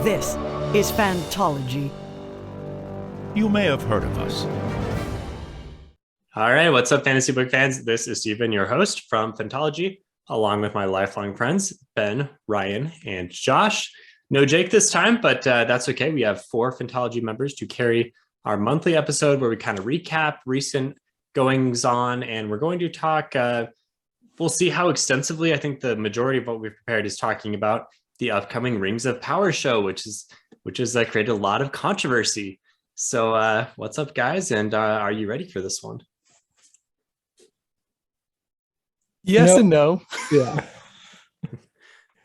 This is Fantology. You may have heard of us. All right, what's up, fantasy book fans? This is Stephen, your host from Fantology, along with my lifelong friends, Ben, Ryan, and Josh. No Jake this time, but that's okay. We have 4 Fantology members to carry our monthly episode where we kind of recap recent goings on, and we're going to talk, we'll see how extensively. I think the majority of what we've prepared is talking about the upcoming Rings of Power show, which has created a lot of controversy. So what's up, guys? And are you ready for this one? Yes and no. Yeah.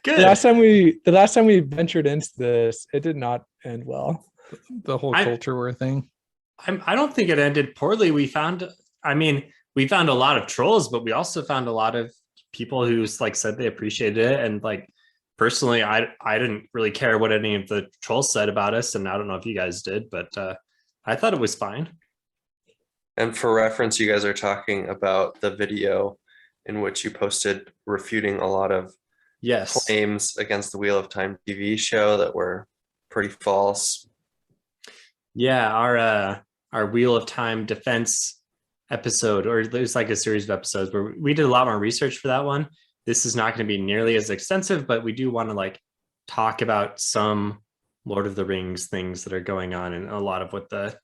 Good. The last time we ventured into this, it did not end well. The whole culture war thing. I don't think it ended poorly. We found a lot of trolls, but we also found a lot of people who said they appreciated it. And personally, I didn't really care what any of the trolls said about us. And I don't know if you guys did, but I thought it was fine. And for reference, you guys are talking about the video in which you posted refuting a lot of claims against the Wheel of Time TV show that were pretty false. Yeah, our Wheel of Time defense episode, or there's a series of episodes where we did a lot more research for that one. This is not going to be nearly as extensive, but we do want to talk about some Lord of the Rings things that are going on, and a lot of what the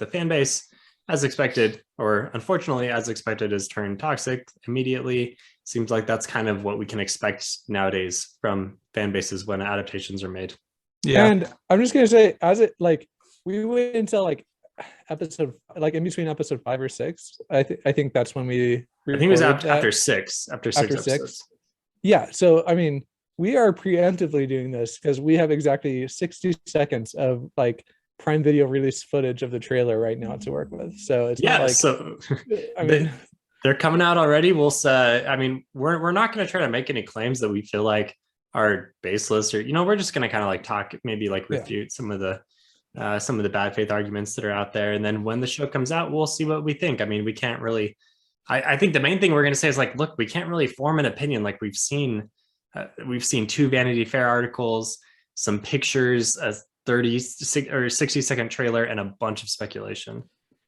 fan base, as expected, or unfortunately as expected, has turned toxic immediately. Seems like that's kind of what we can expect nowadays from fan bases when adaptations are made. Yeah. And I'm just gonna say, we went until episode in between episode 5 or 6. I think that's when we. I think it was after 6. After 6 episodes. Yeah. So we are preemptively doing this because we have exactly 60 seconds of Prime Video release footage of the trailer right now to work with. So it's they're coming out already. We're not going to try to make any claims that we feel like are baseless, or we're just going to kind of talk, maybe refute some of the bad faith arguments that are out there, and then when the show comes out, we'll see what we think. We can't really. I think the main thing we're going to say is look, we can't really form an opinion. We've seen 2 Vanity Fair articles, some pictures, a 30 or 60-second trailer, and a bunch of speculation.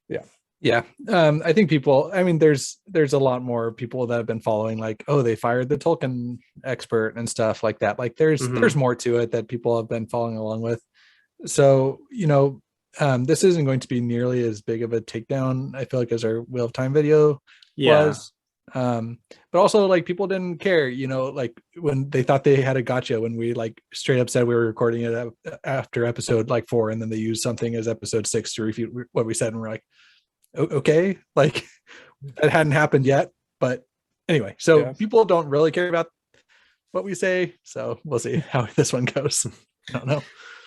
Yeah. I think people, there's a lot more people that have been following they fired the Tolkien expert and stuff like that. There's more to it that people have been following along with. So, this isn't going to be nearly as big of a takedown, I feel as our Wheel of Time video was. But also people didn't care, when they thought they had a gotcha, when we straight up said we were recording it after episode 4, and then they used something as episode 6 to refute what we said, and we're okay, that hadn't happened yet. But anyway, people don't really care about what we say, so we'll see how this one goes. I don't know.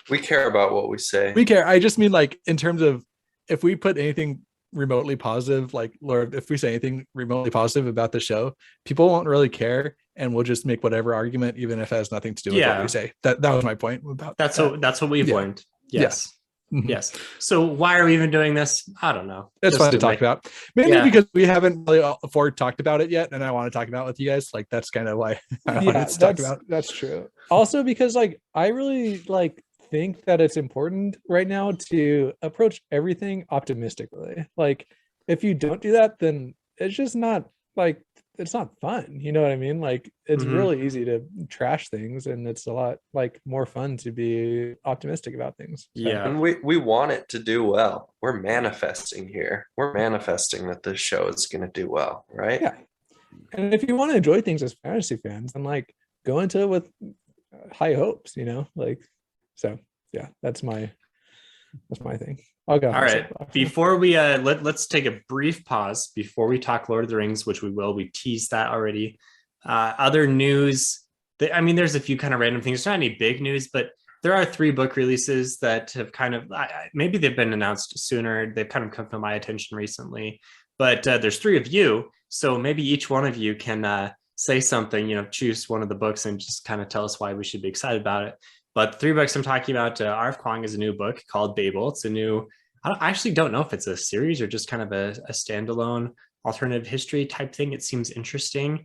We care about what we say. We care. I just mean in terms of if we put anything remotely positive, if we say anything remotely positive about the show, people won't really care, and we'll just make whatever argument, even if it has nothing to do with what we say. That was my point about that's what we've learned. Yes. Mm-hmm. Yes. So why are we even doing this? I don't know. It's fun to talk about, mainly because we haven't really talked about it yet, and I want to talk about it with you guys. That's kind of why I wanted to talk about it. That's true. Also, because I really think that it's important right now to approach everything optimistically. If you don't do that, then it's just not it's not fun. You know what I mean? It's really easy to trash things, and it's a lot more fun to be optimistic about things. Yeah. And we want it to do well. We're manifesting here. We're manifesting that this show is going to do well, right? Yeah. And if you want to enjoy things as fantasy fans, then go into it with high hopes, so yeah, that's my thing. I'll go. All right. Before we let's take a brief pause before we talk Lord of the Rings, which we will. We teased that already. Other news. There's a few kind of random things. There's not any big news, but there are 3 book releases that have kind of maybe they've been announced sooner. They've kind of come to my attention recently, but there's 3 of you, so maybe each one of you can say something. Choose one of the books and just kind of tell us why we should be excited about it. But the 3 books I'm talking about, R.F. Kuang is a new book called Babel. It's a new, I actually don't know if it's a series or just kind of a standalone alternative history type thing. It seems interesting.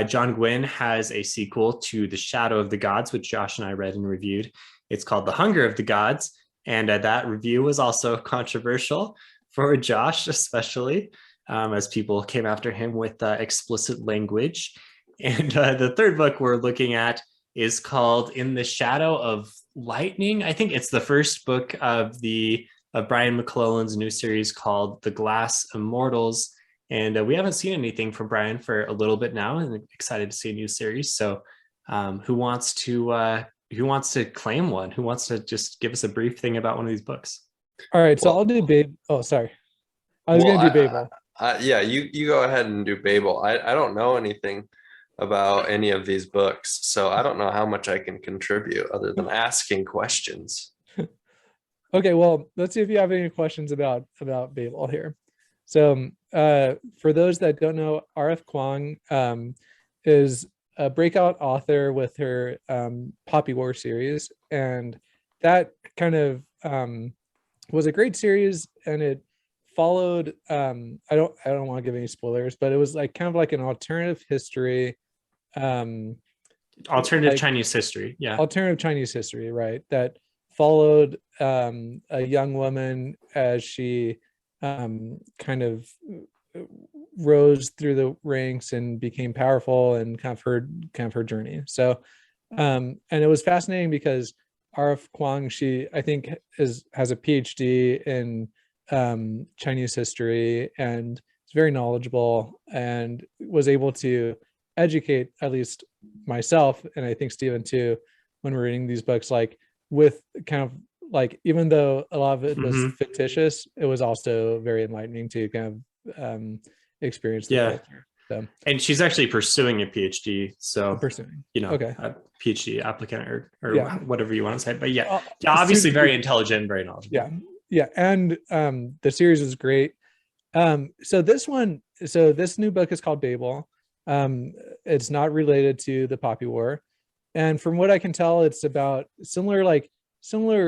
John Gwynne has a sequel to The Shadow of the Gods, which Josh and I read and reviewed. It's called The Hunger of the Gods. And that review was also controversial for Josh, especially as people came after him with explicit language. And the third book we're looking at is called In the Shadow of Lightning. I think it's the first book of Brian McClellan's new series called The Glass Immortals. And we haven't seen anything from Brian for a little bit now, and I'm excited to see a new series. So who wants to claim one? Who wants to just give us a brief thing about one of these books? All right, so I'll do Babe. Oh, sorry. I was going to do Babel. Yeah, you go ahead and do Babel. I don't know anything about any of these books, so I don't know how much I can contribute other than asking questions. Okay, well, let's see if you have any questions about Babel here. So for those that don't know, R.F. Kuang is a breakout author with her Poppy War series, and that kind of was a great series, and it followed I don't want to give any spoilers, but it was like kind of like an alternative history, alternative Chinese history, alternative Chinese history, right, that followed a young woman as she kind of rose through the ranks and became powerful, and kind of her journey. So and it was fascinating because R.F. Kuang, she I think has a PhD in Chinese history and is very knowledgeable, and was able to educate at least myself, and I think Stephen too, when we're reading these books, like with kind of like, even though a lot of it was fictitious, it was also very enlightening to kind of experience the culture. So, and she's actually pursuing a PhD, so okay, a PhD applicant or whatever you want to say, but obviously very intelligent, very knowledgeable. And the series is great. So this new book is called Babel. It's not related to the Poppy War, and from what I can tell, it's about similar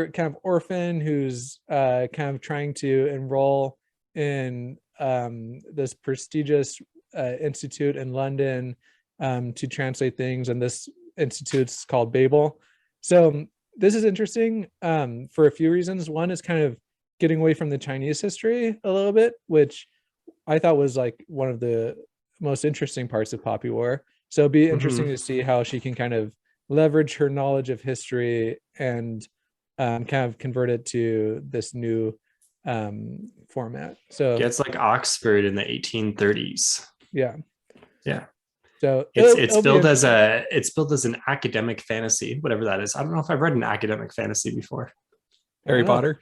kind of orphan who's kind of trying to enroll in this prestigious institute in London to translate things, and this institute's called Babel. So this is interesting for a few reasons. One is kind of getting away from the Chinese history a little bit, which I thought was like one of the most interesting parts of Poppy War. So it'd be interesting to see how she can kind of leverage her knowledge of history and kind of convert it to this new format. So it's like Oxford in the 1830s. Yeah. So it's billed as an academic fantasy, whatever that is. I don't know if I've read an academic fantasy before. Harry Potter.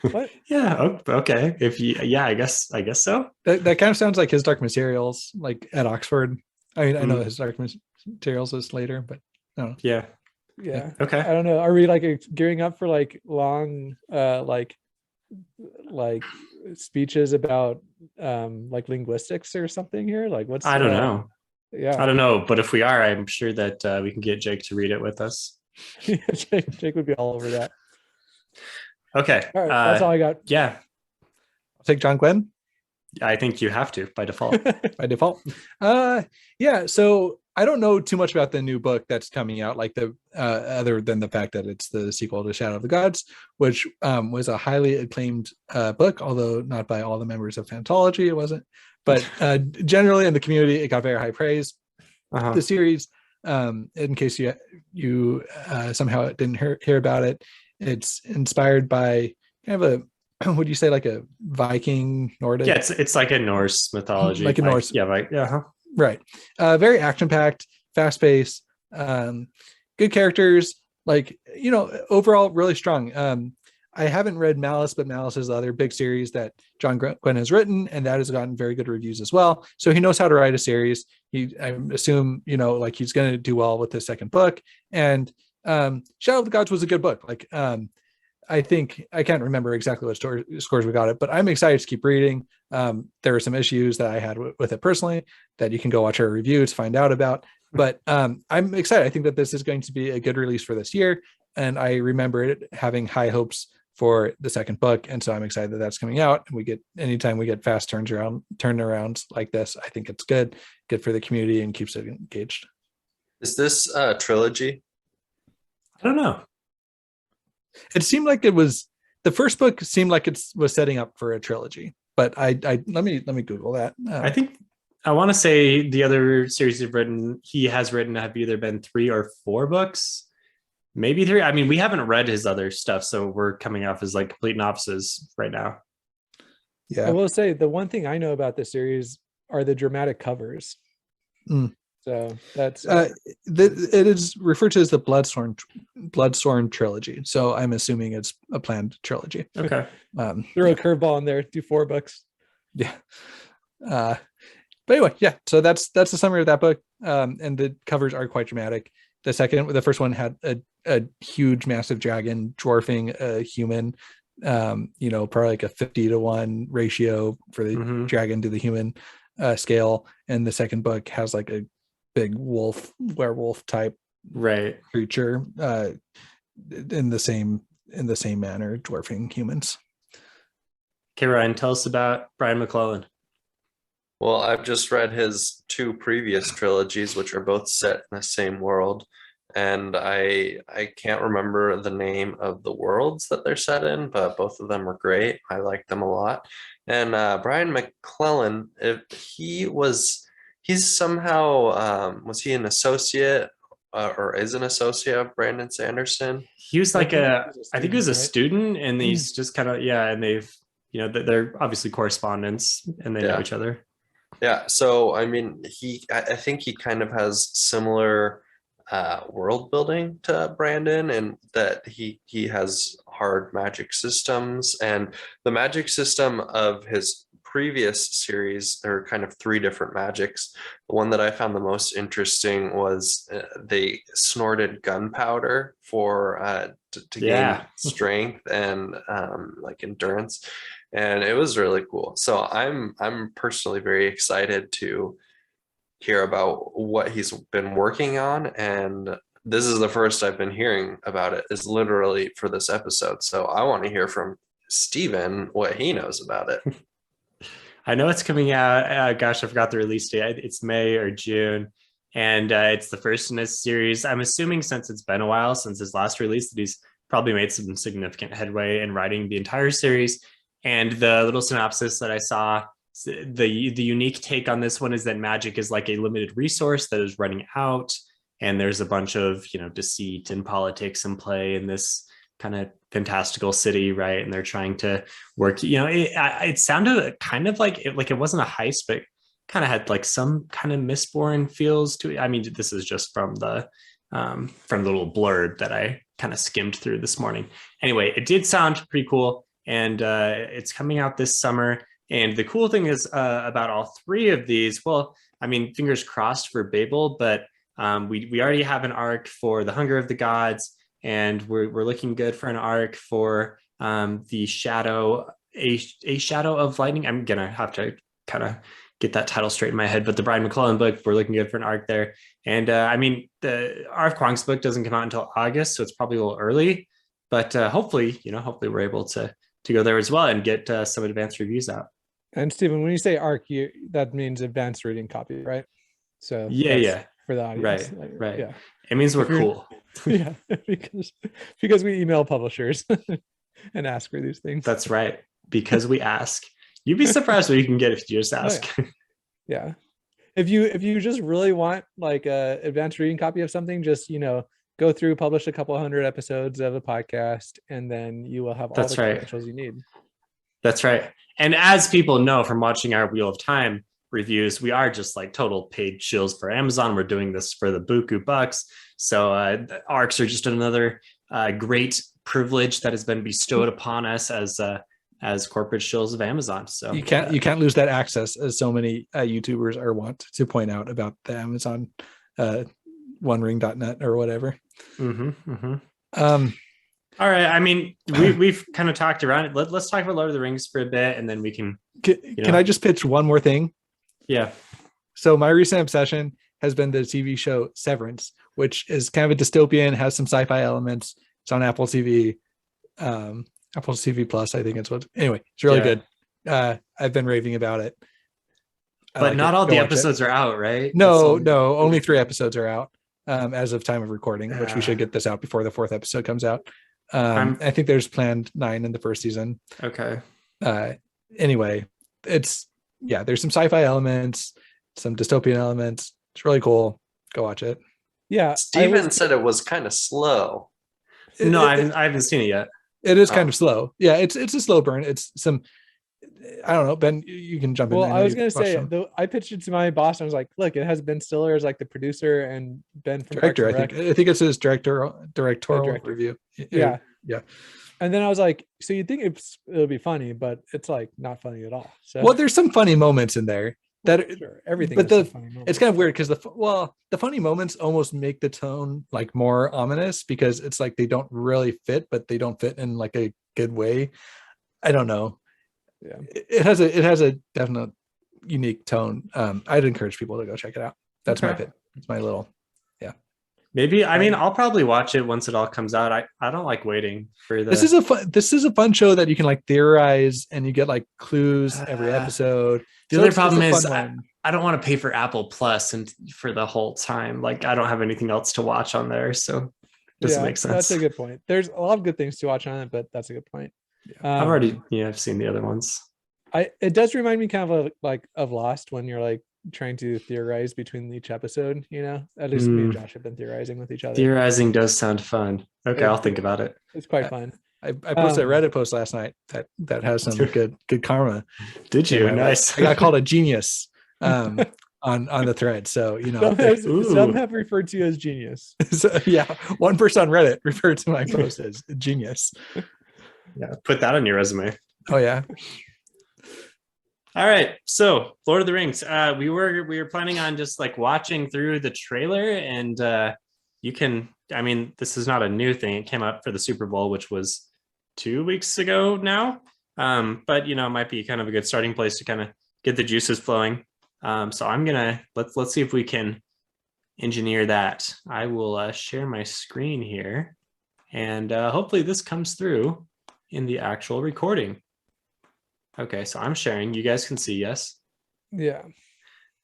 What? Yeah. Okay. I guess so. That kind of sounds like His Dark Materials, like at Oxford. I mean, I know His Dark Materials is later, but I don't know. Yeah. Okay. I don't know. Are we like gearing up for like long, like speeches about like linguistics or something here? Like what's? I don't know. Yeah. I don't know, but if we are, I'm sure that we can get Jake to read it with us. Jake would be all over that. Okay. All right, that's all I got. Yeah. I'll take John Gwen. I think you have to by default. By default. So I don't know too much about the new book that's coming out, like the other than the fact that it's the sequel to Shadow of the Gods, which was a highly acclaimed book, although not by all the members of Fantology, it wasn't. But generally in the community, it got very high praise. The series, in case you somehow didn't hear about it, it's inspired by kind of a, would you say like a Viking Nordic? Yeah, it's like a Norse mythology. Like a Norse. Yeah, right. Yeah. Right. Very action-packed, fast-paced, good characters, like, overall really strong. I haven't read Malice, but Malice is the other big series that John Gwen has written, and that has gotten very good reviews as well. So he knows how to write a series. I assume, like he's going to do well with the second book. And Shadow of the Gods was a good book. Like, I think I can't remember exactly what scores we got it, but I'm excited to keep reading. There were some issues that I had with it personally that you can go watch our review to find out about. But I'm excited. I think that this is going to be a good release for this year. And I remember it having high hopes for the second book. And so I'm excited that that's coming out. And anytime we get fast turnarounds like this, I think it's good for the community and keeps it engaged. Is this a trilogy? I don't know. It seemed like the first book seemed like it was setting up for a trilogy, but I let me Google that. I think I want to say the other series he has written have either been 3 or 4 books, maybe 3. I mean, we haven't read his other stuff, so we're coming off as like complete novices right now. Yeah, I will say the one thing I know about this series are the dramatic covers. So that's it is referred to as the Bloodsworn trilogy. So I'm assuming it's a planned trilogy. Okay. Throw a curveball in there. Do 4 books. Yeah. But anyway, yeah. So that's the summary of that book. And the covers are quite dramatic. The first one had a huge, massive dragon dwarfing a human. Probably like a 50-to-1 ratio for the dragon to the human scale. And the second book has like a big werewolf type creature in the same manner, dwarfing humans. Okay, Ryan, tell us about Brian McClellan. Well, I've just read his 2 previous trilogies, which are both set in the same world. And I can't remember the name of the worlds that they're set in, but both of them were great. I like them a lot. And Brian McClellan, he's somehow, was he an associate or is an associate of Brandon Sanderson? He was like I think he was a student, and he's just kind of, and they've, they're obviously correspondents and they know each other. Yeah. So, I mean, I think he kind of has similar world building to Brandon, and that he has hard magic systems, and the magic system of his previous series, there are kind of 3 different magics. The one that I found the most interesting was they snorted gunpowder for to gain strength and like endurance, and it was really cool. So I'm personally very excited to hear about what he's been working on, and this is the first I've been hearing about it, is literally for this episode. So I want to hear from Steven what he knows about it. I know it's coming out. Gosh, I forgot the release date. It's May or June. And it's the first in his series. I'm assuming since it's been a while since his last release that he's probably made some significant headway in writing the entire series. And the little synopsis that I saw, the unique take on this one is that magic is like a limited resource that is running out. And there's a bunch of, deceit and politics in play in this kind of fantastical city, right? And they're trying to work, it sounded kind of like it wasn't a heist, but kind of had like some kind of Mistborn feels to it. I mean, this is just from the little blurb that I kind of skimmed through this morning. Anyway, it did sound pretty cool, and it's coming out this summer. And the cool thing is about all 3 of these, well, I mean, fingers crossed for Babel, but we already have an arc for the Hunger of the Gods, and we're looking good for an arc for the Shadow of Lightning. I'm gonna have to kind of get that title straight in my head, but the Brian McClellan book, we're looking good for an arc there. And I mean, the R.F. Kuang's book doesn't come out until August, so it's probably a little early, but hopefully we're able to go there as well and get some advanced reviews out. And Stephen, when you say arc, that means advanced reading copy, right? So for the audience, right. Yeah, it means we're cool. Yeah, because we email publishers and ask for these things. That's right. Because we ask. You'd be surprised what you can get if you just ask. Oh, yeah. If you just really want like a advanced reading copy of something, just go through, publish a couple 100 episodes of a podcast, and then you will have all the credentials you need. That's right. And as people know from watching our Wheel of Time reviews, we are just like total paid shills for Amazon. We're doing this for the buku bucks. So the ARCs are just another great privilege that has been bestowed upon us as corporate shills of Amazon. So you can't lose that access, as so many YouTubers are wont to point out about the Amazon OneRing.net or whatever. All right. I mean, we've kind of talked around it. Let's talk about Lord of the Rings for a bit, and then we can. Can I just pitch one more thing? Yeah. So my recent obsession has been the TV show Severance, which is kind of a dystopian, has some sci-fi elements. It's on Apple TV, Apple TV Plus, I think it's what. Anyway, it's really good. I've been raving about it. But not all the episodes are out, right? No, only 3 episodes are out as of time of recording, which we should get this out before the 4th episode comes out. I think there's planned 9 in the first season. Okay. Anyway, there's some sci-fi elements, some dystopian elements. It's really cool. Go watch it. Yeah. Steven said it was kind of slow. I haven't seen it yet. It is kind of slow. Yeah, it's a slow burn. It's some, I don't know, Ben, you can jump in. Well, I was gonna say, though, I pitched it to my boss. And I was like, "Look, it has Ben Stiller as like the producer and Ben from director." I think it's his directorial director. review. Yeah. Yeah. And then I was like, "So you think it'll be funny, but it's like not funny at all." So well, there's some funny moments in there. Sure, everything, but it's kind of weird because the funny moments almost make the tone like more ominous because it's like they don't really fit, but they don't fit in like a good way. I don't know. Yeah, it has a definite unique tone. I'd encourage people to go check it out. That's my pick. It's my little maybe. I mean, I'll probably watch it once it all comes out. I don't like waiting for this is a fun show that you can like theorize and you get like clues every episode. The other problem is I don't want to pay for Apple Plus and for the whole time. Like I don't have anything else to watch on there, so it doesn't make sense. That's a good point. There's a lot of good things to watch on it, but that's a good point. I've seen the other ones. It does remind me kind of of Lost when you're like trying to theorize between each episode, at least me and Josh have been theorizing with each other. Theorizing does sound fun. Okay, I'll think about it. It's quite fun. I posted a Reddit post last night that has some good karma. Did you? Nice. I got called a genius on the thread. So some have referred to you as genius. So, yeah, one person on Reddit referred to my post as genius. Yeah, put that on your resume. Oh yeah. All right, so Lord of the Rings. We were planning on just like watching through the trailer, and you can. I mean, this is not a new thing. It came up for the Super Bowl, which was 2 weeks ago now. But it might be kind of a good starting place to kind of get the juices flowing. So I'm gonna let's see if we can engineer that. I will share my screen here, and hopefully this comes through in the actual recording. Okay, so I'm sharing. You guys can see, yes? Yeah.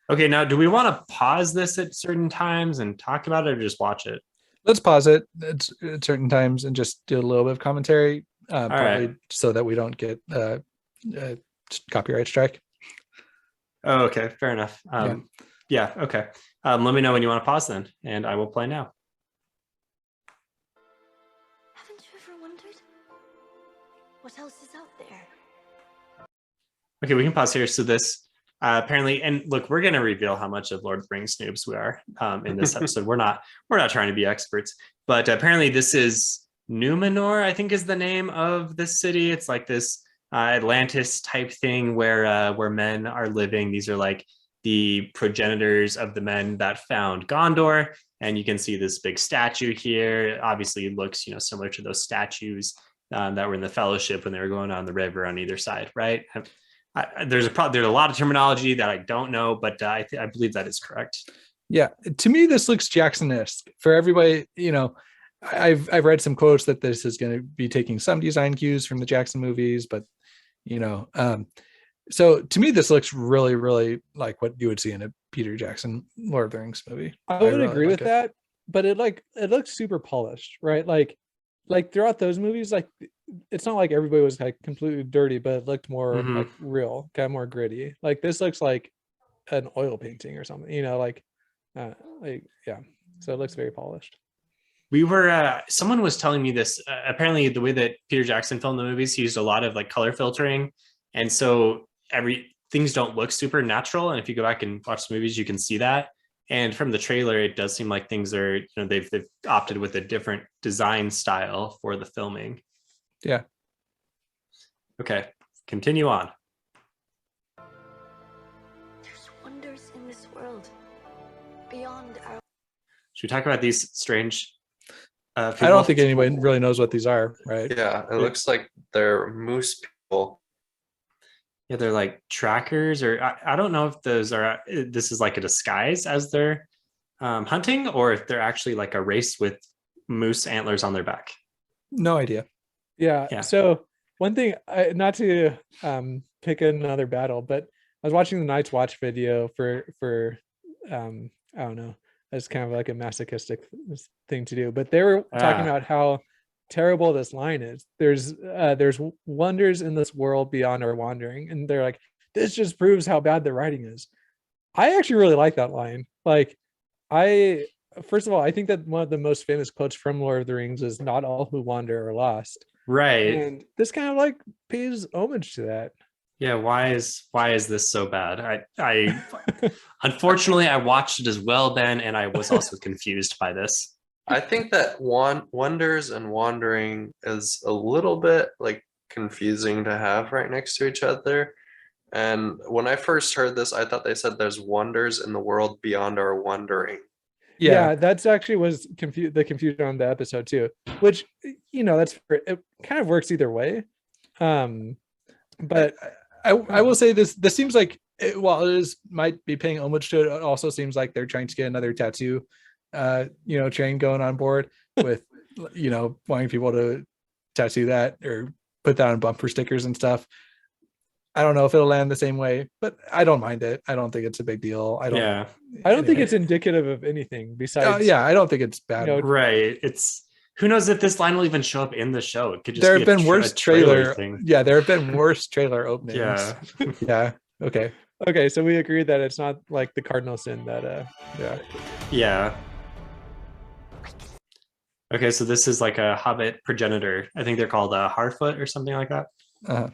Okay, now do we want to pause this at certain times and talk about it or just watch it? Let's pause it at certain times and just do a little bit of commentary, partly right. So that we don't get copyright strike. Oh, okay, fair enough. Yeah, okay. Let me know when you want to pause then, and I will play now. Haven't you ever wondered what else is out there? Okay, we can pause here. So this apparently, and look, we're going to reveal how much of Lord of the Rings snoobs we are in this episode. We're not trying to be experts, but apparently this is Numenor, I think is the name of this city. It's like this Atlantis type thing where men are living. These are like the progenitors of the men that found Gondor, and you can see this big statue here. Obviously, it looks similar to those statues that were in the Fellowship when they were going on the river on either side, right? There's a lot of terminology that I don't know, but I believe that is correct. Yeah, to me, this looks Jackson-esque. For everybody, I've read some quotes that this is going to be taking some design cues from the Jackson movies, but so to me, this looks really, really like what you would see in a Peter Jackson Lord of the Rings movie. I would agree with that, but it looks super polished, right? Like throughout those movies, like it's not like everybody was like completely dirty, but it looked more like real, kind of more gritty. Like this looks like an oil painting or something, yeah. So it looks very polished. We were someone was telling me this. Apparently, the way that Peter Jackson filmed the movies, he used a lot of like color filtering, and so things don't look super natural. And if you go back and watch the movies, you can see that. And from the trailer, it does seem like things are, they've opted with a different design style for the filming. Yeah. Okay, continue on. There's wonders in this world beyond our. Should we talk about these strange? I don't think anyone really knows what these are, right? Yeah, it looks like they're moose people. Yeah, they're like trackers, or I don't know if this is like a disguise as they're hunting, or if they're actually like a race with moose antlers on their back. No idea. Yeah. So one thing, not to pick another battle, but I was watching the Night's Watch video for I don't know, it's kind of like a masochistic thing to do, but they were talking about how terrible this line is. There's wonders in this world beyond our wandering, and they're like, this just proves how bad the writing is. I actually really like that line. Like, first of all, I think that one of the most famous quotes from Lord of the Rings is "Not all who wander are lost." Right. And this kind of like pays homage to that. Yeah, why is this so bad? I unfortunately I watched it as well, Ben, and I was also confused by this. I think that wonders and wandering is a little bit like confusing to have right next to each other. And when I first heard this, I thought they said there's wonders in the world beyond our wondering. Yeah, that's actually was the confusion on the episode too, which, you know, it kind of works either way. But I will say this seems like while it might be paying homage to it, it also seems like they're trying to get another tattoo train going on board with wanting people to tattoo that or put that on bumper stickers and stuff. I don't know if it'll land the same way, but I don't mind it. I don't think it's a big deal. I don't think it's indicative of anything besides. I don't think it's bad. Right. It's, who knows if this line will even show up in the show. It could just there have been worse trailer thing. Yeah, there have been worse trailer openings. Yeah. Yeah. Okay. So we agree that it's not like the cardinal sin that Yeah. Okay, so this is like a hobbit progenitor. I think they're called a Harfoot or something like that. Do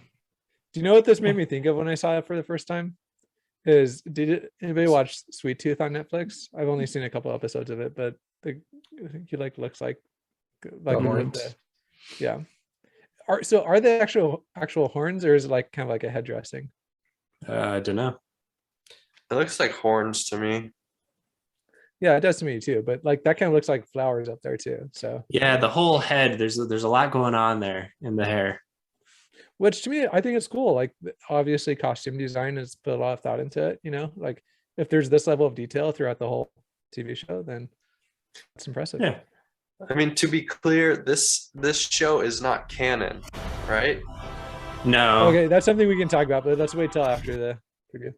you know what this made me think of when I saw it for the first time? Did anybody watch Sweet Tooth on Netflix? I've only seen a couple episodes of it, but I think he looks like horns. Yeah. Are they actual horns, or is it like kind of like a head dressing? I don't know. It looks like horns to me. Yeah, it does to me too. But like that kind of looks like flowers up there too. So yeah, the whole head. There's a lot going on there in the hair. Which to me, I think it's cool. Like, obviously costume design has put a lot of thought into it, like if there's this level of detail throughout the whole TV show, then it's impressive. Yeah. I mean, to be clear, this show is not canon, right? No. Okay, that's something we can talk about, but let's wait till after the preview.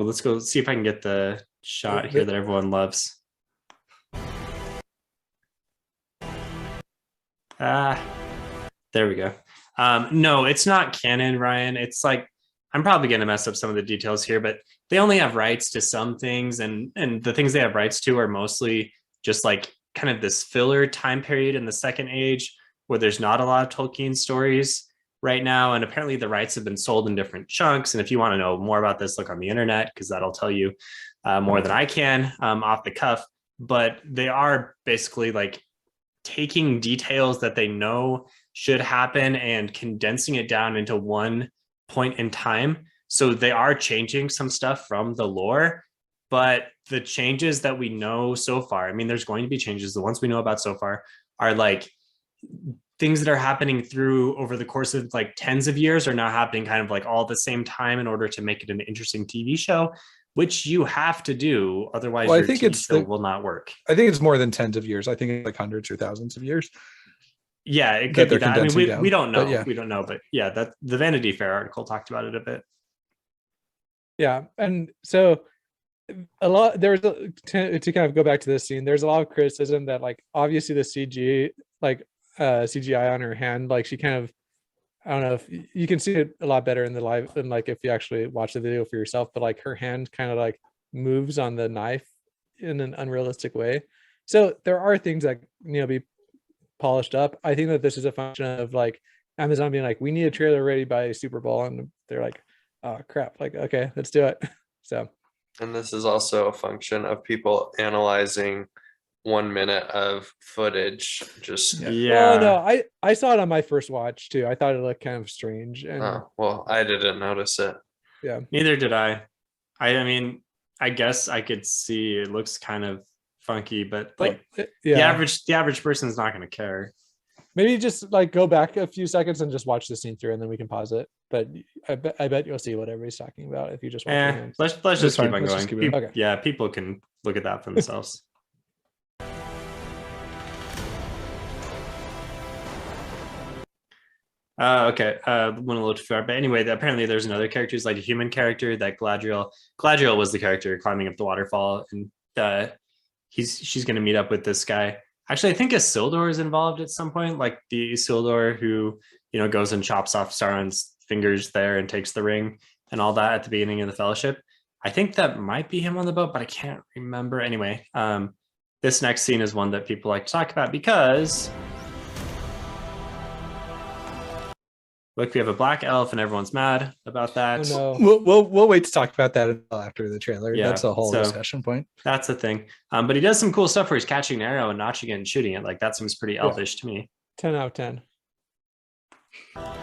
Let's go see if I can get the shot here that everyone loves. There we go. No, it's not canon, Ryan. It's like, I'm probably going to mess up some of the details here, but they only have rights to some things, and the things they have rights to are mostly just like kind of this filler time period in the Second Age where there's not a lot of Tolkien stories right now, and apparently the rights have been sold in different chunks. And if you want to know more about this, look on the internet, because that'll tell you more than I can off the cuff. But they are basically like taking details that they know should happen and condensing it down into one point in time. So they are changing some stuff from the lore, but the changes that we know so far, I mean, there's going to be changes. The ones we know about so far are like things that are happening through over the course of like tens of years are now happening kind of like all at the same time in order to make it an interesting TV show, which you have to do. Otherwise, your TV show will not work. I think it's more than tens of years. I think it's like hundreds or thousands of years. Yeah, it could be that. I mean, we don't know. Yeah. We don't know, but yeah, that the Vanity Fair article talked about it a bit. Yeah, and so to kind of go back to this scene, there's a lot of criticism that like obviously the CGI on her hand, like she kind of, I don't know if you can see it a lot better in the live than like if you actually watch the video for yourself, but like her hand kind of like moves on the knife in an unrealistic way. So there are things that be polished up. I think that this is a function of like Amazon being like, we need a trailer ready by Super Bowl, and they're like, oh crap, like okay, let's do it. So, and this is also a function of people analyzing 1 minute of footage. Just yeah. Oh no, I saw it on my first watch too. I thought it looked kind of strange. And well, I didn't notice it. Yeah, neither did I. I mean, I guess I could see it looks kind of funky, but like the average person is not going to care. Maybe just like go back a few seconds and just watch the scene through, and then we can pause it. But I bet you'll see what everybody's talking about if you just watch it. Let's just keep on going. Okay. Yeah, people can look at that for themselves. Okay, went a little too far, but anyway, apparently there's another character who's like a human character, that Galadriel was the character climbing up the waterfall, and she's going to meet up with this guy Actually, I think Isildur is involved at some point, like the Isildur who, goes and chops off Sauron's fingers there and takes the ring and all that at the beginning of the Fellowship. I think that might be him on the boat, but I can't remember. Anyway, this next scene is one that people like to talk about because look, we have a black elf and everyone's mad about that. Oh, no. We'll wait to talk about that until after the trailer. Yeah, that's a whole so discussion point. That's the thing. But he does some cool stuff where he's catching an arrow and notching it and shooting it. Like that seems pretty elvish to me. 10 out of 10. I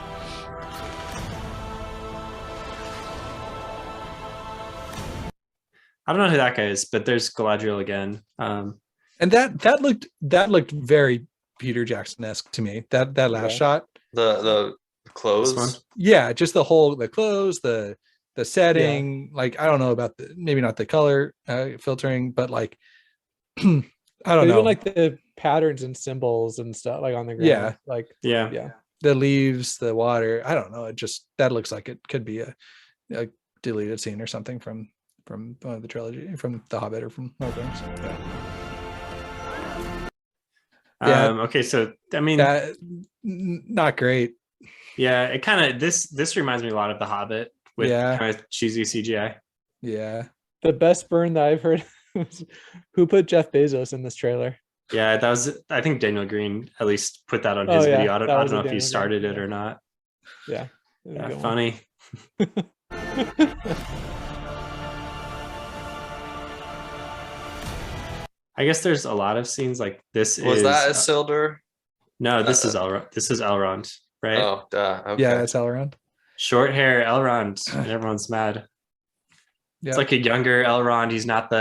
don't know who that guy is, but there's Galadriel again. And that looked very Peter Jackson-esque to me. That last shot. The clothes. Yeah, just the clothes, the setting. Like I don't know about maybe not the color filtering, but like I don't know. Even like the patterns and symbols and stuff like on the ground. Yeah. Like yeah. The leaves, the water. I don't know. It just that looks like it could be a deleted scene or something from the trilogy, from The Hobbit or from Lord of the Rings. Yeah. Okay, so I mean, not great. Yeah, it kind of this reminds me a lot of The Hobbit with kind of cheesy CGI. Yeah. The best burn that I've heard was who put Jeff Bezos in this trailer. Yeah, that was, I think Daniel Green at least put that on his video. I don't know if he started it or not. Yeah. Funny. I guess there's a lot of scenes like this. Was that Isildur? No, this is Elrond. This is Elrond, right? Oh, duh. Okay. Yeah, that's Elrond. Short hair Elrond, and everyone's mad. Yeah. It's like a younger Elrond. He's not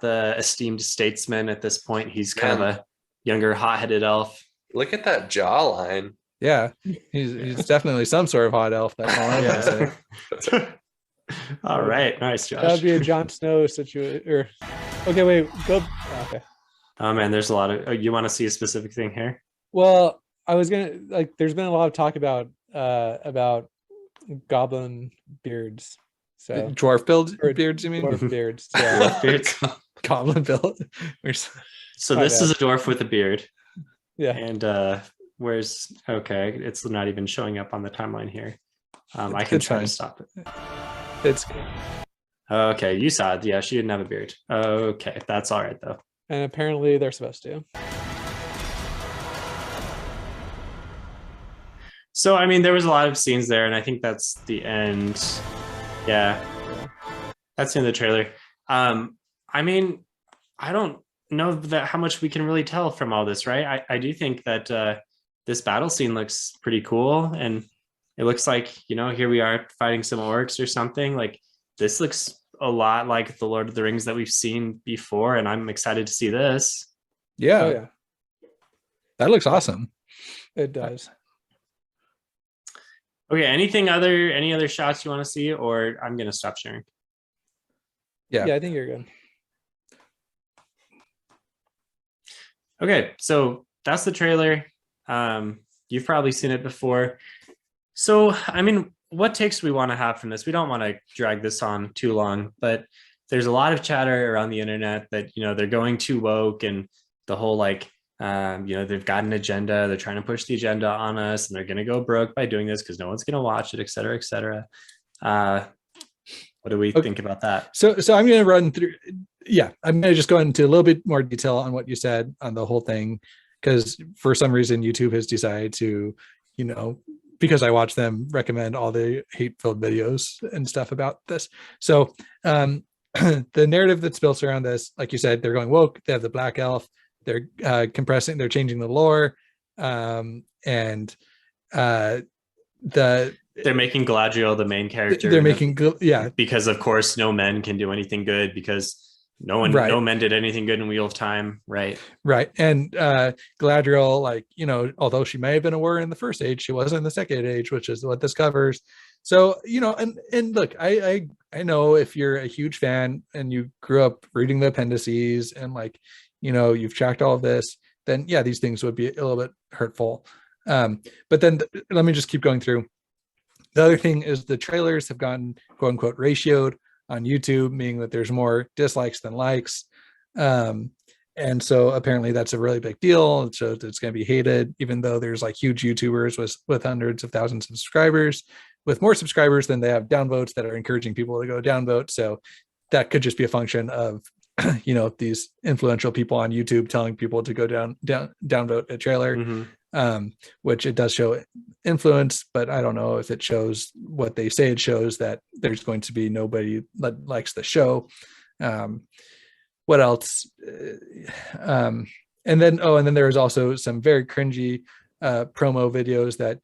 the esteemed statesman at this point. He's kind of a younger, hot-headed elf. Look at that jawline. Yeah, he's definitely some sort of hot elf. That's all I'm All right, nice, Josh. That would be a Jon Snow situation. Okay, wait, go. Okay. Oh man, there's a lot of. You want to see a specific thing here? Well, I was gonna there's been a lot of talk about goblin beards. So dwarf beards, you mean? Dwarf beards. Yeah. Dwarf beards. Goblin build. So this is a dwarf with a beard. Yeah. And where's it's not even showing up on the timeline here. I can try to stop it. It's good. Okay, you saw it. Yeah, she didn't have a beard. Okay, that's all right though. And apparently they're supposed to. So I mean, there was a lot of scenes there, and I think that's the end. Yeah, that's in the trailer. I mean, I don't know that how much we can really tell from all this, right? I do think that this battle scene looks pretty cool, and it looks like, here we are fighting some orcs or something. Like this looks a lot like the Lord of the Rings that we've seen before, and I'm excited to see this. Yeah. Oh, yeah. That looks awesome. It does. Okay, any other shots you want to see, or I'm gonna stop sharing? Yeah, I think you're good. Okay, so that's the trailer. You've probably seen it before. So, I mean, what takes do we want to have from this? We don't want to drag this on too long, but there's a lot of chatter around the internet that, they're going too woke, and the whole they've got an agenda. They're trying to push the agenda on us, and they're going to go broke by doing this because no one's going to watch it, et cetera, et cetera. What do we think about that? So I'm going to run through. Yeah, I'm going to just go into a little bit more detail on what you said on the whole thing, because for some reason YouTube has decided to, because I watch them, recommend all the hate-filled videos and stuff about this. So the narrative that's built around this, like you said, they're going woke. They have the black elf. They're compressing. They're changing the lore, and they're making Galadriel the main character. They're making because of course no men can do anything good because no men did anything good in Wheel of Time, right? Right. And Galadriel, although she may have been a warrior in the first age, she wasn't in the second age, which is what this covers. So, and look, I know if you're a huge fan and you grew up reading the appendices and you've tracked all of this, then yeah, these things would be a little bit hurtful. But then let me just keep going through. The other thing is the trailers have gotten quote unquote ratioed on YouTube, meaning that there's more dislikes than likes. And so apparently that's a really big deal. So it's going to be hated, even though there's like huge YouTubers with hundreds of thousands of subscribers, with more subscribers than they have downvotes that are encouraging people to go downvote. So that could just be a function of, these influential people on YouTube telling people to go downvote a trailer, which it does show influence, but I don't know if it shows what they say it shows, that there's going to be nobody that likes the show. What else? And then there was also some very cringy promo videos that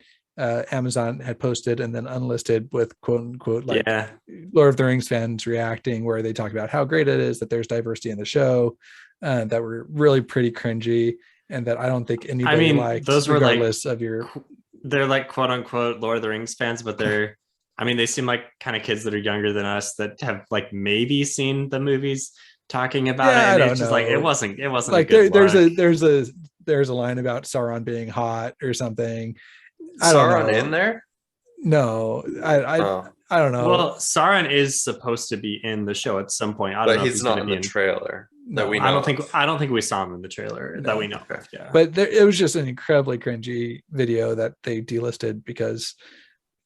Amazon had posted and then unlisted with quote unquote Lord of the Rings fans reacting, where they talk about how great it is that there's diversity in the show, that were really pretty cringy, and that I don't think anybody liked. Those were regardless of your. They're like quote unquote Lord of the Rings fans, but they're they seem like kind of kids that are younger than us that have like maybe seen the movies talking about it. And it's just like it wasn't like there's a line about Sauron being hot or something. Sauron in there? No, I don't know. Well, Sauron is supposed to be in the show at some point. I don't know if he's not in the trailer that we know. I don't think we saw him in the trailer that we know. Okay. Yeah. But it was just an incredibly cringy video that they delisted because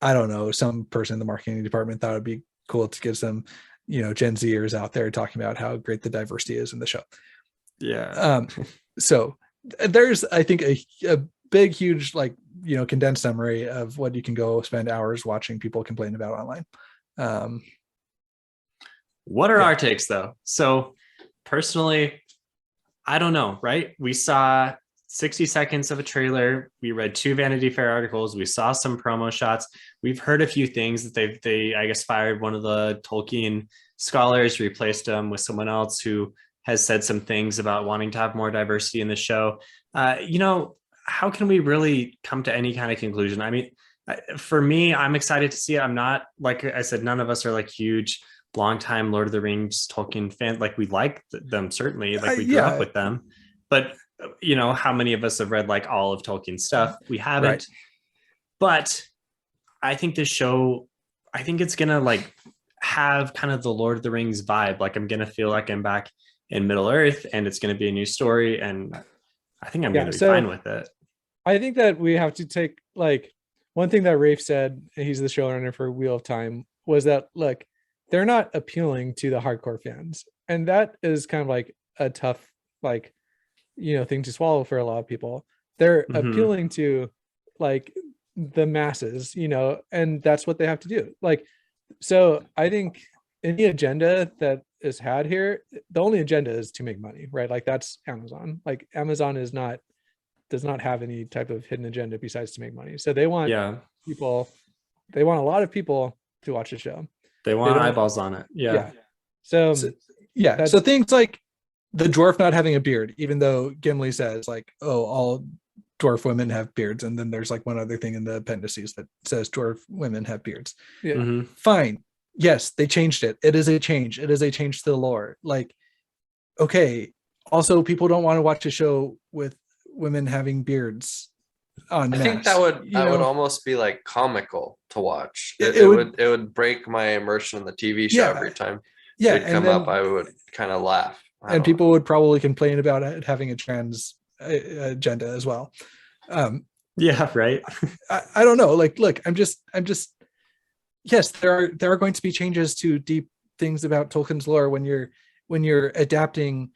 I don't know, some person in the marketing department thought it'd be cool to get some, Gen Zers out there talking about how great the diversity is in the show. Yeah. So there's, I think, a big, huge, condensed summary of what you can go spend hours watching people complain about online. What are our takes though? So personally, I don't know, right? We saw 60 seconds of a trailer. We read 2 Vanity Fair articles. We saw some promo shots. We've heard a few things that they I guess fired one of the Tolkien scholars, replaced him with someone else who has said some things about wanting to have more diversity in the show. How can we really come to any kind of conclusion? I mean, for me, I'm excited to see it. I'm not, like I said, none of us are like huge, longtime Lord of the Rings Tolkien fans. Like we like them, certainly, like we grew up with them. But how many of us have read like all of Tolkien's stuff? We haven't. Right. But I think this show, I think it's gonna like have kind of the Lord of the Rings vibe. Like I'm gonna feel like I'm back in Middle Earth, and it's gonna be a new story, and I think I'm gonna be fine with it. I think that we have to take one thing that Rafe said, he's the showrunner for Wheel of Time, was that look, they're not appealing to the hardcore fans, and that is kind of like a tough thing to swallow for a lot of people. They're appealing to the masses, and that's what they have to do. So I think any agenda that is had here, the only agenda is to make money, right? That's Amazon. Amazon does not have any type of hidden agenda besides to make money. So they want they want a lot of people to watch the show. They want eyeballs on it. So things like the dwarf not having a beard, even though Gimli says all dwarf women have beards, and then there's one other thing in the appendices that says dwarf women have beards. Fine, yes, they changed it. It is a change to the lore. Okay, also people don't want to watch a show with women having beards on I think that would almost be comical to watch. It would break my immersion in the TV show every time it'd come up. I would kind of laugh, and people would probably complain about it having a trans agenda as well. Right. I don't know. Look, I'm just yes, there are going to be changes to deep things about Tolkien's lore when you're adapting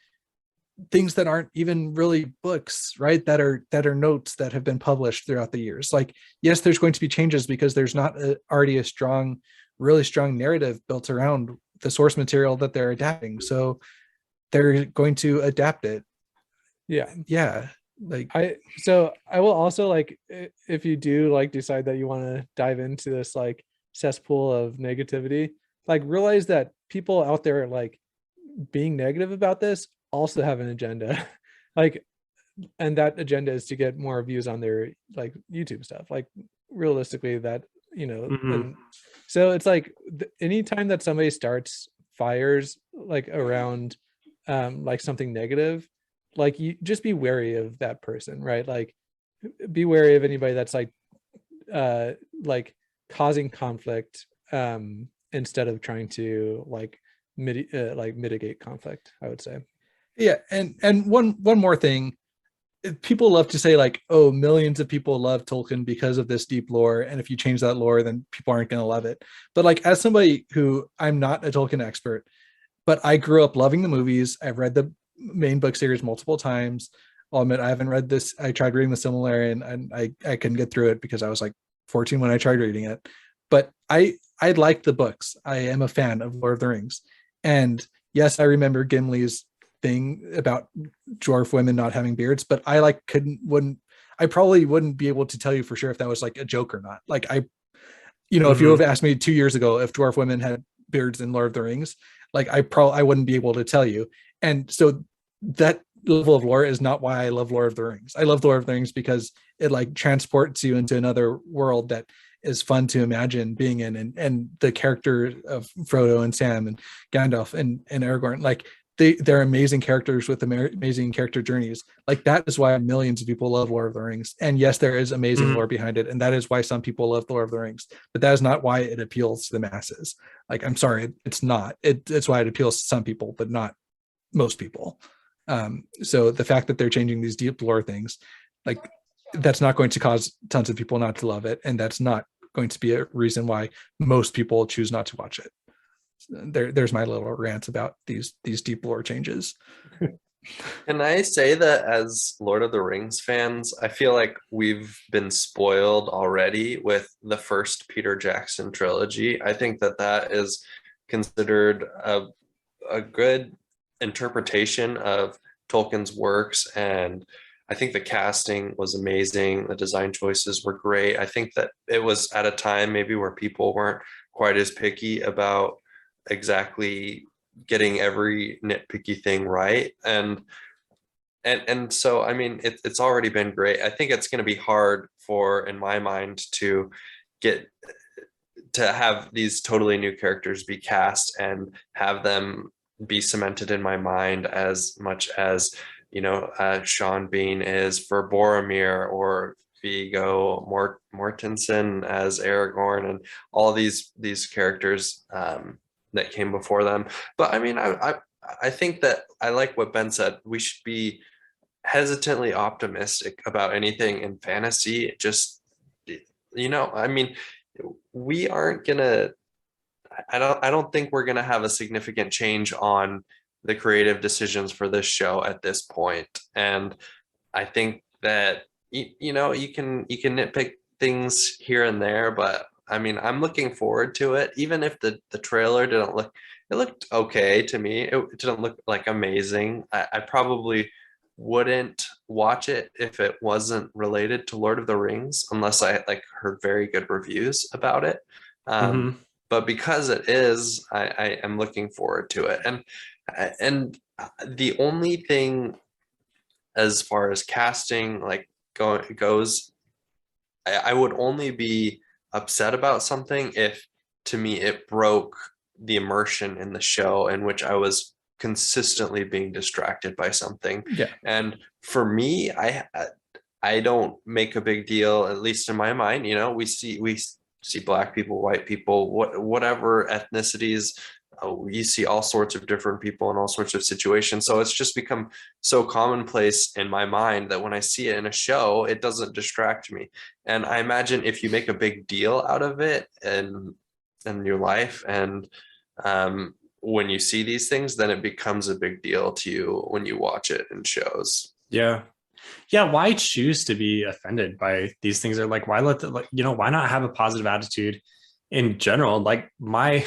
things that aren't even really books, right? That are notes that have been published throughout the years. Yes, there's going to be changes because there's not already a really strong narrative built around the source material that they're adapting. So they're going to adapt it. Yeah. I will also if you do decide that you want to dive into this cesspool of negativity, realize that people out there being negative about this also have an agenda, and that agenda is to get more views on their YouTube stuff. Realistically, that and so it's anytime that somebody starts fires around something negative, you just be wary of that person, right? Be wary of anybody that's causing conflict instead of trying to mitigate conflict, I would say. Yeah, and one more thing. People love to say like, oh, millions of people love Tolkien because of this deep lore, and if you change that lore, then people aren't going to love it. But like, as somebody who, I'm not a Tolkien expert, but I grew up loving the movies. I've read the main book series multiple times. I'll admit I haven't read this. I tried reading the Silmarillion and I couldn't get through it because I was like 14 when I tried reading it. But I like the books. I am a fan of Lord of the Rings. And yes, I remember Gimli's thing about dwarf women not having beards, but I like I probably wouldn't be able to tell you for sure if that was like a joke or not. Like if you have asked me 2 years ago if dwarf women had beards in Lord of the Rings, like I wouldn't be able to tell you. And so that level of lore is not why I love Lord of the Rings. I love Lord of the Rings because it like transports you into another world that is fun to imagine being in, and the character of Frodo and Sam and Gandalf and Aragorn, like they're amazing characters with amazing character journeys. Like that is why millions of people love Lord of the Rings. And yes, there is amazing lore behind it, and that is why some people love Lord of the Rings. But that is not why it appeals to the masses. Like, I'm sorry, it's not. It's why it appeals to some people, but not most people. So the fact that they're changing these deep lore things, like that's not going to cause tons of people not to love it, and that's not going to be a reason why most people choose not to watch it. There's my little rant about these deep lore changes. Can I say that as Lord of the Rings fans, I feel like we've been spoiled already with the first Peter Jackson trilogy. I think that is considered a good interpretation of Tolkien's works, and I think the casting was amazing. The design choices were great. I think that it was at a time maybe where people weren't quite as picky about exactly getting every nitpicky thing right, and so I mean it's already been great. I think it's going to be hard for, in my mind, to get to have these totally new characters be cast and have them be cemented in my mind as much as Sean Bean is for Boromir, or Viggo Mortensen as Aragorn, and all these characters that came before them. But I mean, I think that I like what Ben said. We should be hesitantly optimistic about anything in fantasy. Just, I mean, we aren't gonna. I don't think we're gonna have a significant change on the creative decisions for this show at this point. And I think that you can nitpick things here and there, but I mean, I'm looking forward to it. Even if the trailer it looked okay to me. It didn't look like amazing. I probably wouldn't watch it if it wasn't related to Lord of the Rings, unless I like heard very good reviews about it. But because it is, I am looking forward to it. And the only thing as far as casting goes, I would only be upset about something if, to me, it broke the immersion in the show, in which I was consistently being distracted by something. Yeah. And for me, I don't make a big deal, at least in my mind. We see black people, white people, whatever ethnicities. You see all sorts of different people in all sorts of situations. So it's just become so commonplace in my mind that when I see it in a show, it doesn't distract me. And I imagine if you make a big deal out of it in your life, and when you see these things, then it becomes a big deal to you when you watch it in shows. Yeah. Why choose to be offended by these things? Or like, why why not have a positive attitude in general? Like my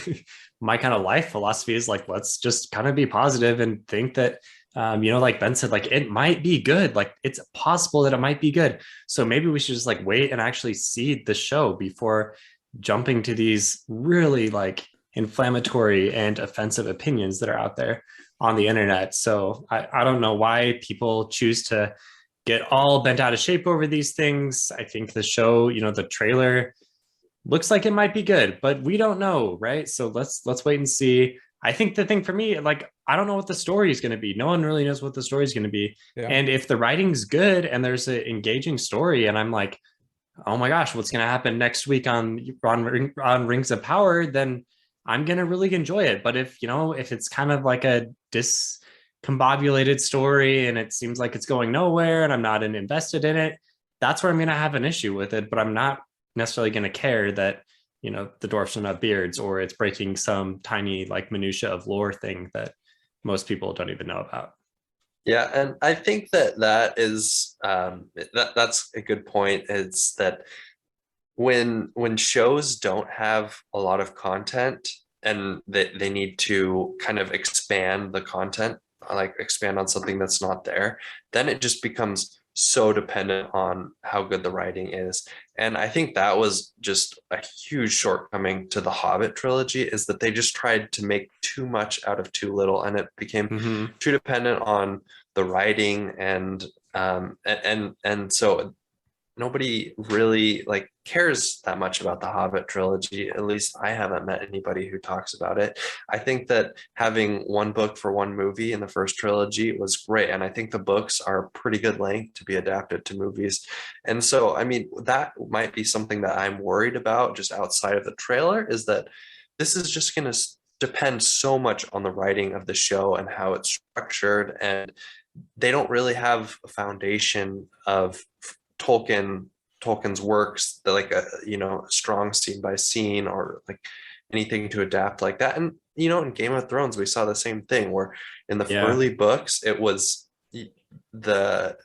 kind of life philosophy is like, let's just kind of be positive and think that, like Ben said, like it might be good. Like it's possible that it might be good. So maybe we should just like wait and actually see the show before jumping to these really like inflammatory and offensive opinions that are out there on the internet. So I don't know why people choose to get all bent out of shape over these things. I think the show, the trailer looks like it might be good, but we don't know, right? So let's wait and see. I think the thing for me, like, I don't know what the story is going to be. No one really knows what the story is going to be. Yeah. And if the writing's good and there's an engaging story, and I'm like, oh my gosh, what's going to happen next week on Rings of Power, then I'm going to really enjoy it. But if it's kind of like a combobulated story and it seems like it's going nowhere and I'm not invested in it, that's where I'm going to have an issue with it. But I'm not necessarily going to care that, you know, the dwarfs don't have beards or it's breaking some tiny like minutia of lore thing that most people don't even know about. Yeah, and I think that is that's a good point. Is that when shows don't have a lot of content and they need to kind of expand the content, like expand on something that's not there, then it just becomes so dependent on how good the writing is. And I think that was just a huge shortcoming to the Hobbit trilogy, is that they just tried to make too much out of too little, and it became too dependent on the writing, and so nobody really like cares that much about the Hobbit trilogy. At least I haven't met anybody who talks about it. I think that having one book for one movie in the first trilogy was great. And I think the books are pretty good length to be adapted to movies. And so, I mean, that might be something that I'm worried about just outside of the trailer, is that this is just going to depend so much on the writing of the show and how it's structured. And they don't really have a foundation of Tolkien's works, that like a, you know, strong scene by scene or like anything to adapt like that. And you know, in Game of Thrones we saw the same thing, where in the early books it was the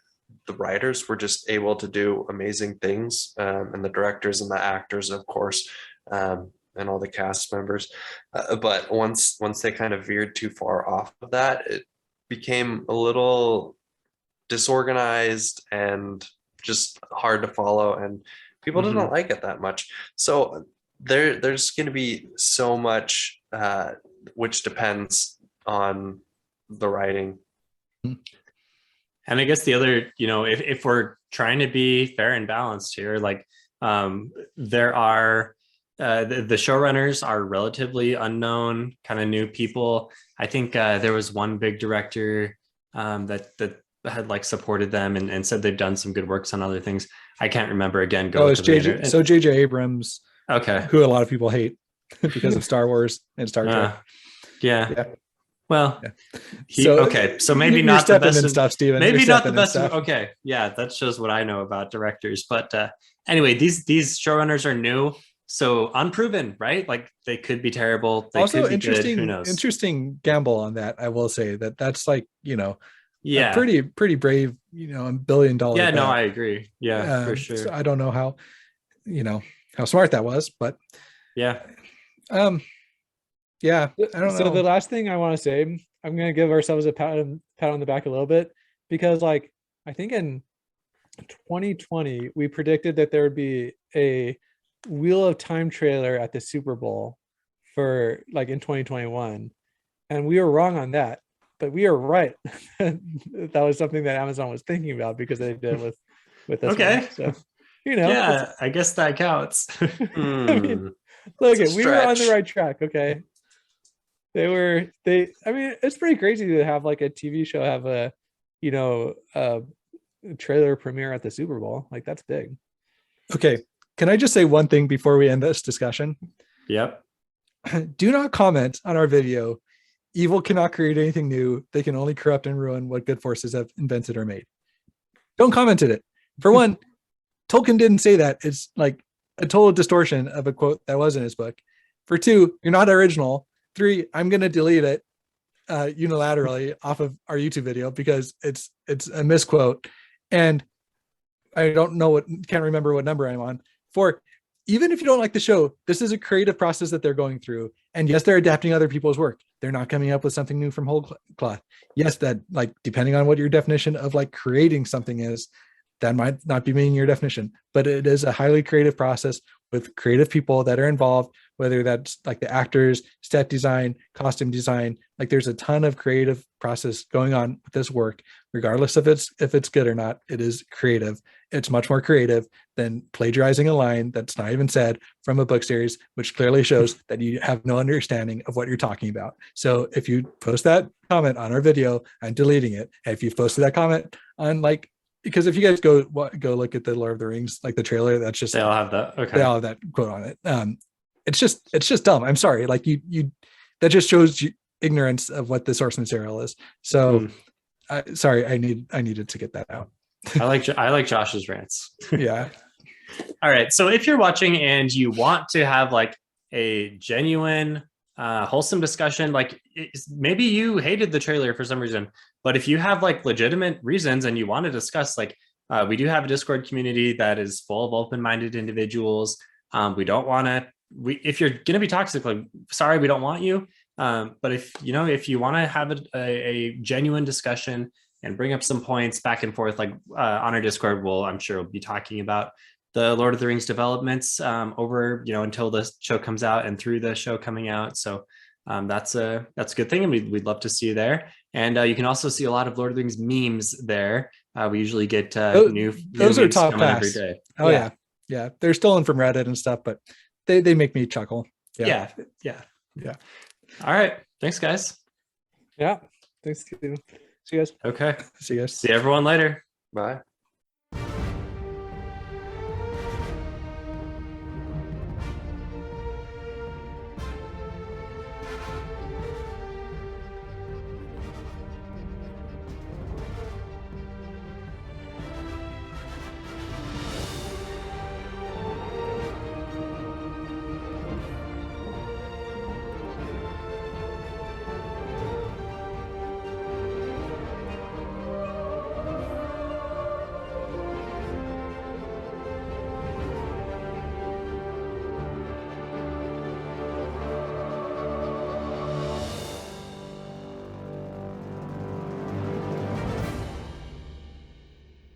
writers were just able to do amazing things, and the directors and the actors, of course, and all the cast members, but once they kind of veered too far off of that, it became a little disorganized and just hard to follow, and people didn't like it that much. So there's going to be so much which depends on the writing. And I guess the other, you know, if we're trying to be fair and balanced here, like there are the showrunners are relatively unknown, kind of new people. I think there was one big director that had like supported them and said they've done some good works on other things. I can't remember again. It's JJ. So JJ Abrams, okay, who a lot of people hate because of Star Wars and Star Trek. Yeah. Well, yeah. So maybe not the best stuff, Steven. Maybe not the best. Okay, yeah, that shows what I know about directors. But anyway, these showrunners are new, so unproven, right? Like they could be terrible. They also could be interesting. Good. Who knows? Interesting gamble on that. I will say that's like, you know, yeah, pretty brave, you know, $1 billion. Yeah, no, I agree. Yeah, for sure. So I don't know how, you know, how smart that was, but yeah. Yeah, I don't know. So the last thing I want to say, I'm going to give ourselves a pat on the back a little bit, because like I think in 2020 we predicted that there would be a Wheel of Time trailer at the Super Bowl for like in 2021, and we were wrong on that, but we are right. That was something that Amazon was thinking about because they did with this. Okay, one. So you know, yeah, I guess that counts. I mean, look, we were on the right track. Okay. I mean, it's pretty crazy to have like a TV show have a, you know, a trailer premiere at the Super Bowl. Like that's big. Okay. Can I just say one thing before we end this discussion? Yep. Do not comment on our video. Evil cannot create anything new. They can only corrupt and ruin what good forces have invented or made. Don't comment on it. For one, Tolkien didn't say that. It's like a total distortion of a quote that was in his book. For two, you're not original. 3, I'm going to delete it unilaterally off of our YouTube video because it's a misquote. And I can't remember what number I'm on. 4, even if you don't like the show, this is a creative process that they're going through. And yes, they're adapting other people's work. They're not coming up with something new from whole cloth. Yes, that like, depending on what your definition of like creating something is, that might not be meaning your definition, but it is a highly creative process with creative people that are involved, whether that's like the actors, set design, costume design. Like there's a ton of creative process going on with this work, regardless of if it's good or not. It is creative. It's much more creative than plagiarizing a line that's not even said from a book series, which clearly shows that you have no understanding of what you're talking about. So if you post that comment on our video, I'm deleting it. And if you've posted that comment on like, because if you guys go look at the Lord of the Rings, like the trailer, that's just, they all have that. Okay. They all have that quote on it. It's just dumb. I'm sorry. Like you that just shows you, ignorance of what the source material is. So sorry, I needed to get that out. I like Josh's rants. Yeah. All right. So if you're watching and you want to have like a genuine, wholesome discussion, like maybe you hated the trailer for some reason, but if you have like legitimate reasons and you want to discuss, like we do have a Discord community that is full of open-minded individuals. We don't want to, if you're going to be toxic, like, sorry, we don't want you. But if you want to have a genuine discussion and bring up some points back and forth, like on our Discord, I'm sure we'll be talking about the Lord of the Rings developments over, until the show comes out and through the show coming out. So that's a good thing. And we'd love to see you there. And you can also see a lot of Lord of the Rings memes there. We usually get those are top pass every day. Oh yeah. They're stolen from Reddit and stuff, but they make me chuckle. Yeah. All right. Thanks, guys. Yeah. Thanks. See you guys. Okay. See you guys. See everyone later. Bye.